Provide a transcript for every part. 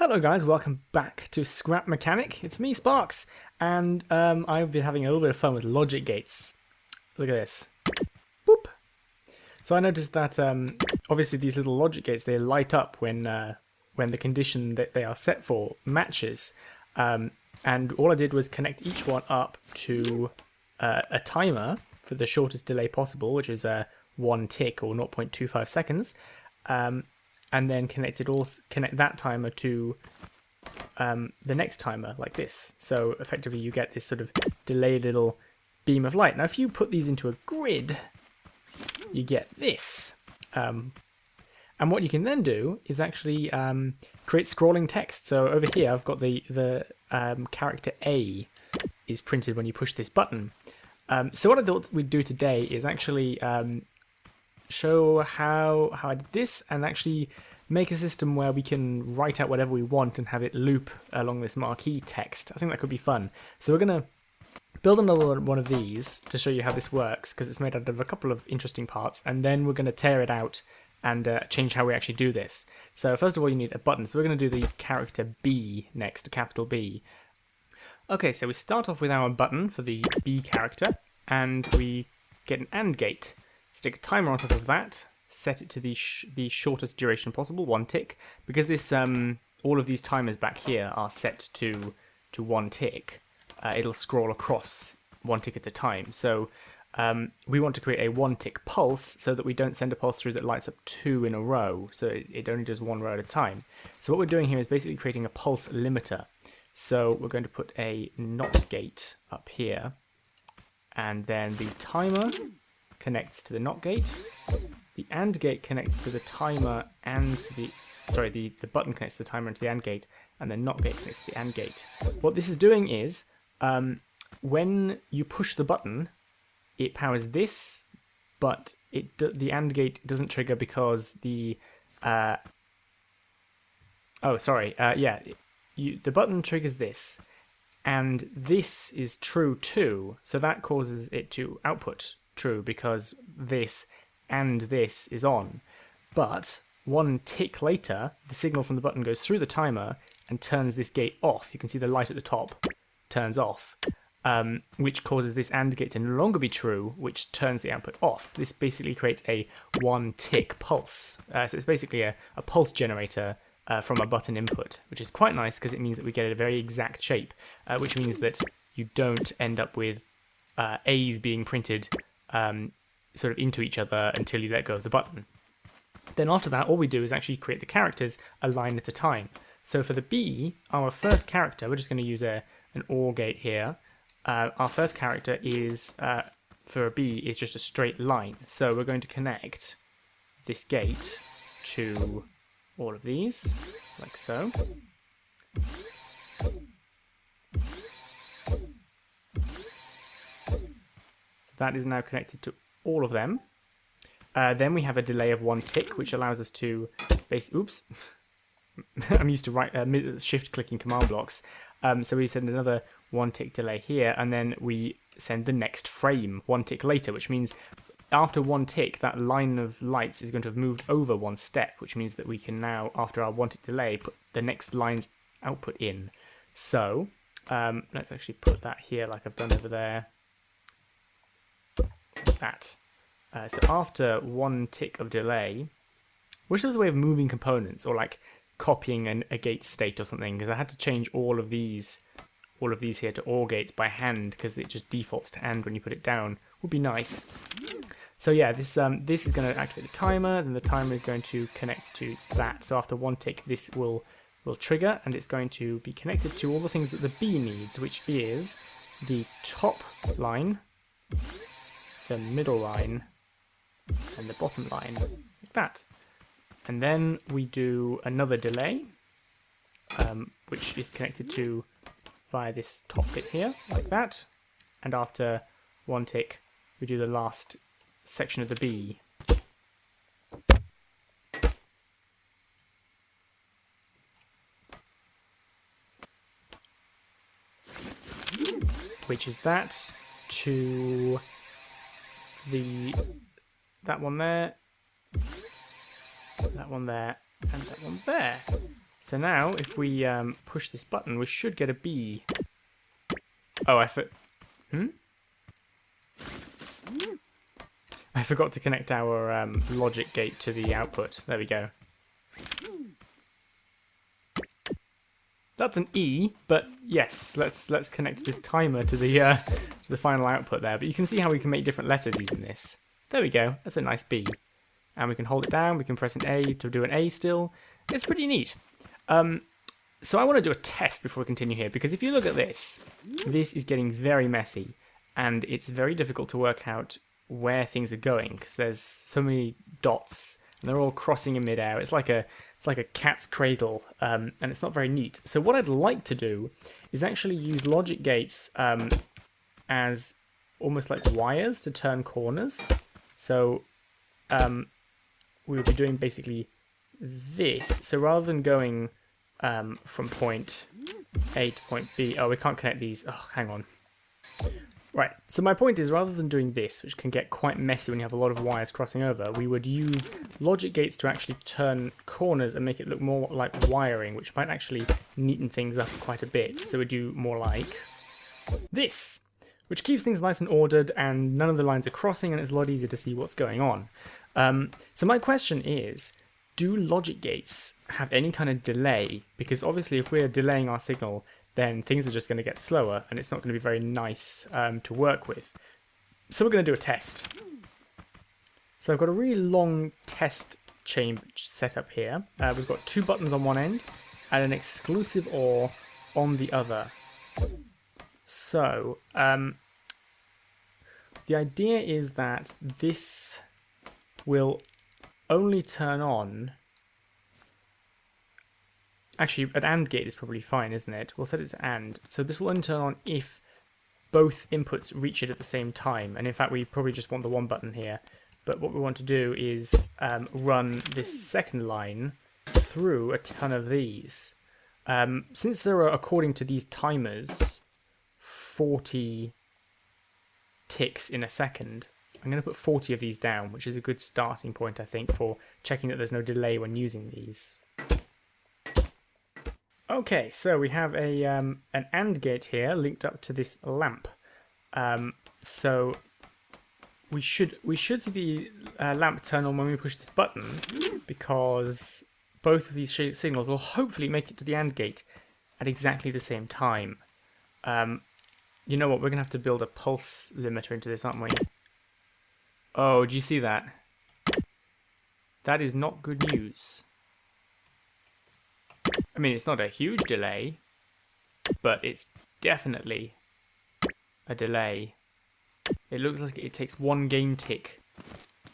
Hello guys, welcome back to Scrap Mechanic. It's me, Sparks, and I've been having a little bit of fun with logic gates. Look at this. Boop. So I noticed that obviously these little logic gates, they light up when the condition that they are set for matches. And all I did was connect each one up to a timer for the shortest delay possible, which is 1 tick or 0.25 seconds. And then connect that timer to the next timer like this. So effectively you get this sort of delayed little beam of light. Now if you put these into a grid, you get this. And what you can then do is actually create scrolling text. So over here I've got the character A is printed when you push this button. So what I thought we'd do today is actually show how I did this and actually make a system where we can write out whatever we want and have it loop along this marquee text. I think that could be fun. So we're going to build another one of these to show you how this works, because it's made out of a couple of interesting parts, and then we're going to tear it out and change how we actually do this. So first of all you need a button, so we're going to do the character B next, a capital B. Okay, so we start off with our button for the B character, and we get an AND gate. Stick a timer on top of that, set it to the shortest duration possible, 1 tick, because this all of these timers back here are set to 1 tick. It'll scroll across 1 tick at a time. So we want to create a 1 tick pulse so that we don't send a pulse through that lights up 2 in a row, so it only does 1 row at a time. So what we're doing here is basically creating a pulse limiter. So we're going to put a NOT gate up here, and then the timer connects to the NOT gate, the AND gate connects to the timer and the button connects to the timer and to the AND gate, and the NOT gate connects to the AND gate. What this is doing is, when you push the button, it powers this, but the AND gate doesn't trigger because the the button triggers this, and this is true too, so that causes it to output true because this and this is on. But 1 tick later, the signal from the button goes through the timer and turns this gate off. You can see the light at the top turns off, which causes this AND gate to no longer be true, which turns the output off. This basically creates a 1 tick pulse. So it's basically a pulse generator from a button input, which is quite nice because it means that we get a very exact shape, which means that you don't end up with A's being printed sort of into each other until you let go of the button. Then after that, all we do is actually create the characters a line at a time. So for the B, our first character, we're just going to use an OR gate here. Our first character is, for a B, is just a straight line. So we're going to connect this gate to all of these, like so. So that is now connected to all of them. Then we have a delay of 1 tick, which allows us to oops. I'm used to shift clicking command blocks. So we send another 1 tick delay here, and then we send the next frame 1 tick later, which means after 1 tick, that line of lights is going to have moved over 1 step, which means that we can now, after our 1 tick delay, put the next line's output in. So let's actually put that here like I've done over there. Like that. So after 1 tick of delay, wish there was a way of moving components or like copying a gate state or something, because I had to change all of these here to OR gates by hand because it just defaults to AND when you put it down. Would be nice. So yeah, this is going to activate the timer, then the timer is going to connect to that. So after 1 tick, this will trigger, and it's going to be connected to all the things that the B needs, which is the top line, the middle line, and the bottom line, like that. And then we do another delay, which is connected to via this top bit here, like that. And after 1 tick, we do the last section of the B. Which is that to that one there, and that one there. So now, if we push this button, we should get a B. Oh, I forgot to connect our logic gate to the output. There we go. That's an E, but yes, let's connect this timer to the final output there. But you can see how we can make different letters using this. There we go. That's a nice B. And we can hold it down. We can press an A to do an A still. It's pretty neat. So I want to do a test before we continue here, because if you look at this, this is getting very messy, and it's very difficult to work out where things are going because there's so many dots and they're all crossing in midair. It's like a cat's cradle, and it's not very neat. So what I'd like to do is actually use logic gates as almost like wires to turn corners. So we would be doing basically this. So rather than going from point A to point B, oh, we can't connect these. Oh, hang on. Right, so my point is, rather than doing this, which can get quite messy when you have a lot of wires crossing over, we would use logic gates to actually turn corners and make it look more like wiring, which might actually neaten things up quite a bit. So we do more like this, which keeps things nice and ordered, and none of the lines are crossing, and it's a lot easier to see what's going on. So my question is, do logic gates have any kind of delay? Because obviously if we're delaying our signal, then things are just going to get slower, and it's not going to be very nice to work with. So we're going to do a test. So I've got a really long test chamber set up here. We've got 2 buttons on one end and an exclusive OR on the other. So the idea is that this will only turn on. Actually, an AND gate is probably fine, isn't it? We'll set it to AND. So this will only turn on if both inputs reach it at the same time. And in fact, we probably just want the one button here. But what we want to do is run this second line through a ton of these. Since there are, according to these timers, 40 ticks in a second, I'm going to put 40 of these down, which is a good starting point, I think, for checking that there's no delay when using these. Okay, so we have a an AND gate here linked up to this lamp. So we should see the lamp turn on when we push this button, because both of these signals will hopefully make it to the AND gate at exactly the same time. You know what? We're gonna have to build a pulse limiter into this, aren't we? Oh, do you see that? That is not good news. I mean, it's not a huge delay, but it's definitely a delay. It looks like it takes 1 game tick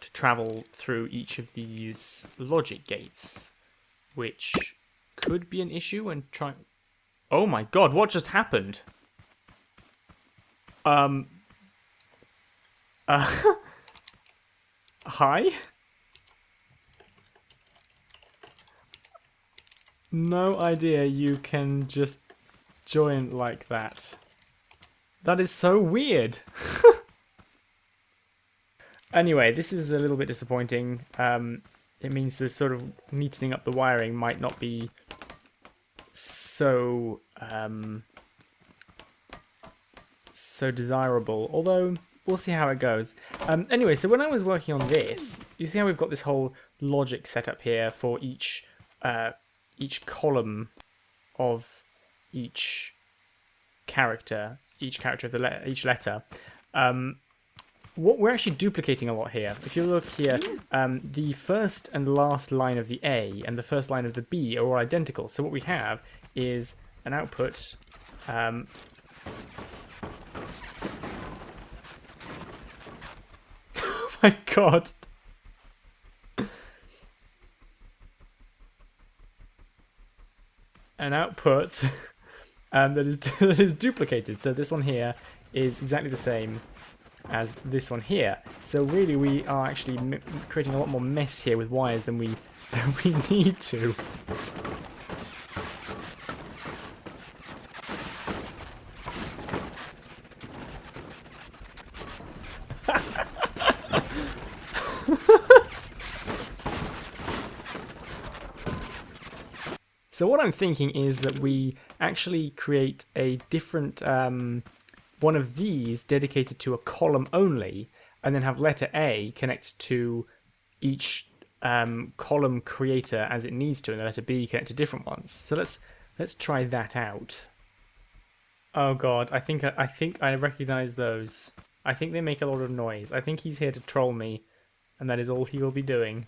to travel through each of these logic gates, which could be an issue when trying... Oh my god, what just happened? Hi? No idea you can just join like that. That is so weird. Anyway, this is a little bit disappointing. It means the sort of neatening up the wiring might not be so so desirable, although we'll see how it goes. Anyway, so when I was working on this, you see how we've got this whole logic set up here for each column of each character, each letter. What we're actually duplicating a lot here. If you look here, the first and last line of the A and the first line of the B are all identical. So what we have is an output. Oh my god. An output that is duplicated. So this one here is exactly the same as this one here. So really we are actually creating a lot more mess here with wires than we need to. So what I'm thinking is that we actually create a different one of these dedicated to a column only, and then have letter A connect to each column creator as it needs to, and the letter B connect to different ones. So let's try that out. Oh god, I think I recognize those. I think they make a lot of noise. I think he's here to troll me, and that is all he will be doing.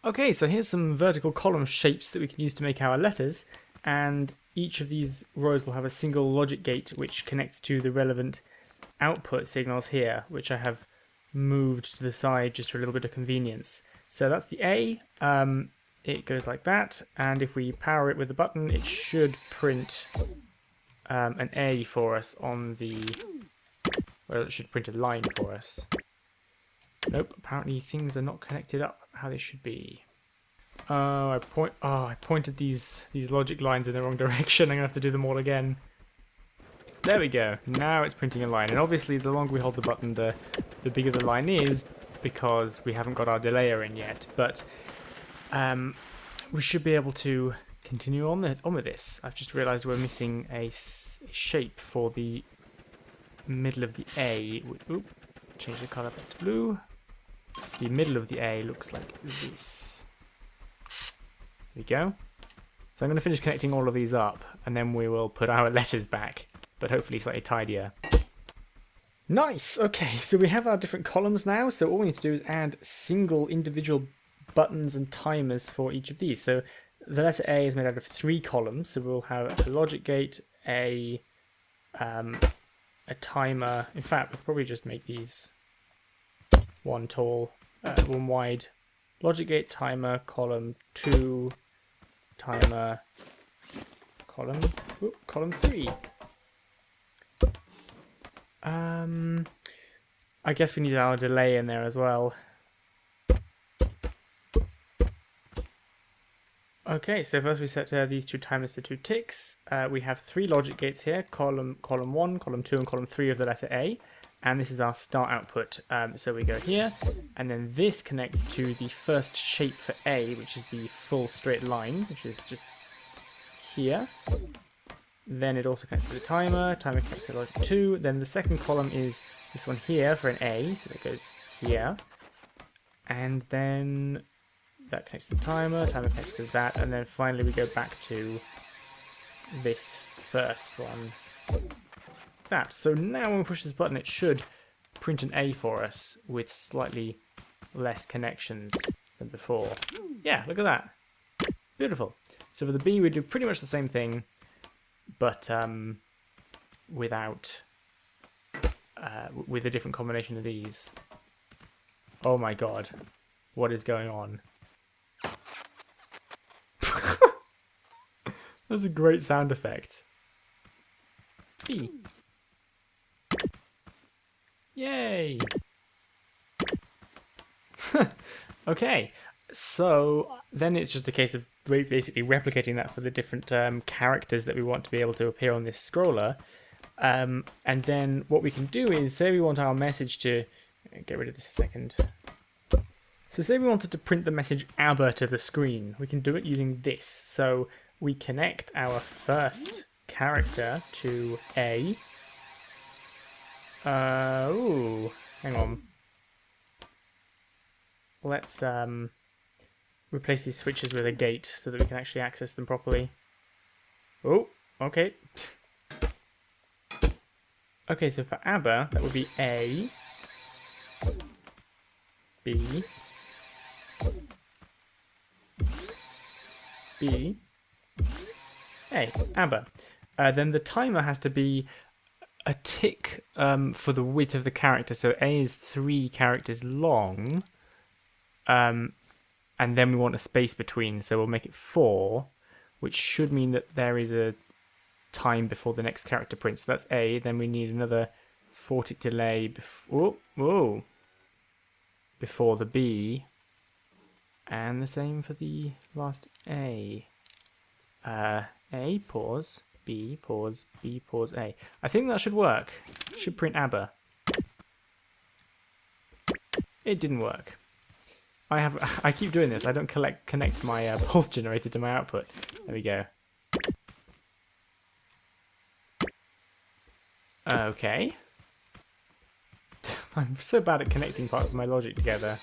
Okay, so here's some vertical column shapes that we can use to make our letters, and each of these rows will have a single logic gate which connects to the relevant output signals here, which I have moved to the side just for a little bit of convenience. So that's the A, it goes like that, and if we power it with a button, it should print an A for us on the, well, it should print a line for us. Nope, apparently things are not connected up how they should be. I pointed these logic lines in the wrong direction. I'm gonna have to do them all again. There we go. Now it's printing a line, and obviously the longer we hold the button, the bigger the line is, because we haven't got our delayer in yet. But we should be able to continue on with this. I've just realised we're missing a shape for the middle of the A. Oop, change the colour back to blue. The middle of the A looks like this. There we go. So I'm going to finish connecting all of these up, and then we will put our letters back, but hopefully slightly tidier. Nice! Okay, so we have our different columns now, so all we need to do is add single individual buttons and timers for each of these. So the letter A is made out of 3 columns, so we'll have a logic gate, a timer. In fact, we'll probably just make these one tall, one wide. Logic gate, timer, column 2, timer, column 3. I guess we need our delay in there as well. Okay, so first we set these 2 timers to 2 ticks. We have 3 logic gates here, column 1, column 2, and column 3 of the letter A. And this is our start output. So we go here, and then this connects to the first shape for A, which is the full straight line, which is just here. Then it also connects to the timer connects to logic 2. Then the second column is this one here for an A, so that goes here. And then that connects to the timer connects to that, and then finally we go back to this first one. That. So now when we push this button, it should print an A for us with slightly less connections than before. Yeah, look at that. Beautiful. So for the B, we do pretty much the same thing, but without with a different combination of these. Oh my god, what is going on? That's a great sound effect. B. Yay! Okay, so then it's just a case of basically replicating that for the different characters that we want to be able to appear on this scroller. And then what we can do is, say we want our message to... Get rid of this a second. So say we wanted to print the message ABBA to the screen. We can do it using this. So we connect our first character to A. Ooh, hang on. Let's replace these switches with a gate so that we can actually access them properly. Oh, okay. Okay, so for ABBA, that would be A, B, B, A, ABBA. Then the timer has to be a tick for the width of the character. So A is 3 characters long, and then we want a space between, so we'll make it 4, which should mean that there is a time before the next character prints. So that's A. Then we need another 4 tick delay before the B, and the same for the last A. A, pause, B, pause, B, pause, A. I think that should work. Should print ABBA. It didn't work. I keep doing this. I don't connect my pulse generator to my output. There we go. Okay. I'm so bad at connecting parts of my logic together.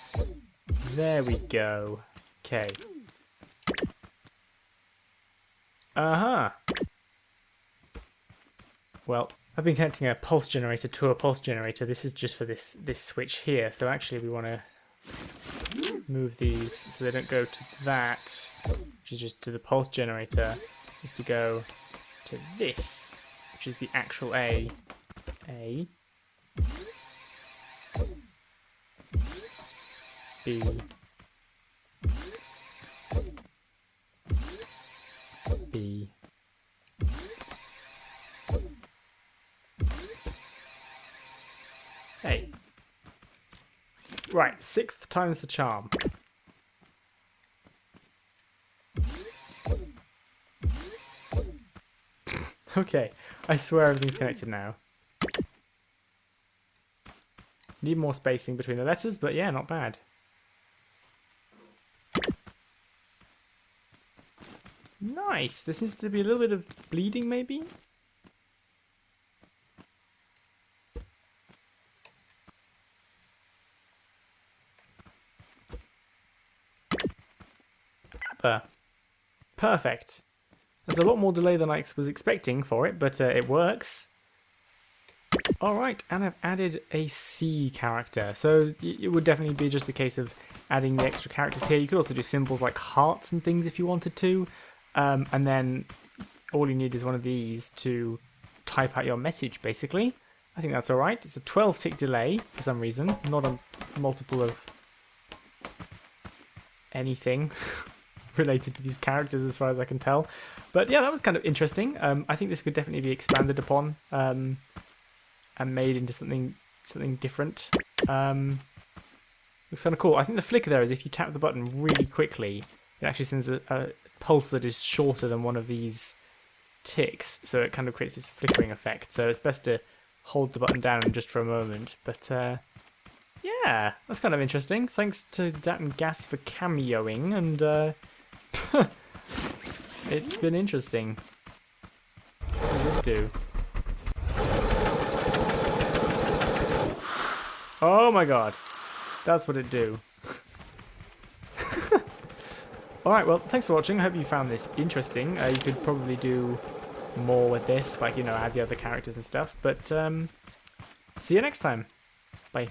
There we go. Okay. Uh-huh. Well, I've been connecting a pulse generator to a pulse generator. This is just for this switch here. So actually we want to move these so they don't go to that, which is just to the pulse generator, is to go to this, which is the actual A. A. B. B. A. Right, 6th time's the charm. Okay, I swear everything's connected now. Need more spacing between the letters, but yeah, not bad. Nice! There seems to be a little bit of bleeding, maybe? ABBA. Perfect. There's a lot more delay than I was expecting for it, but it works. Alright, and I've added a C character. So it would definitely be just a case of adding the extra characters here. You could also do symbols like hearts and things if you wanted to. And then all you need is one of these to type out your message, basically. I think that's alright. It's a 12-tick delay for some reason, not a multiple of anything related to these characters as far as I can tell. But yeah, that was kind of interesting. I think this could definitely be expanded upon and made into something different. Looks kind of cool. I think the flicker there is if you tap the button really quickly, it actually sends a pulse that is shorter than one of these ticks, so it kind of creates this flickering effect. So it's best to hold the button down just for a moment. But yeah, that's kind of interesting. Thanks to Dat and Gassy for cameoing, and it's been interesting. What does this do? Oh my god, that's what it do. Alright, well, thanks for watching. I hope you found this interesting. You could probably do more with this, like, you know, add the other characters and stuff. But see you next time. Bye.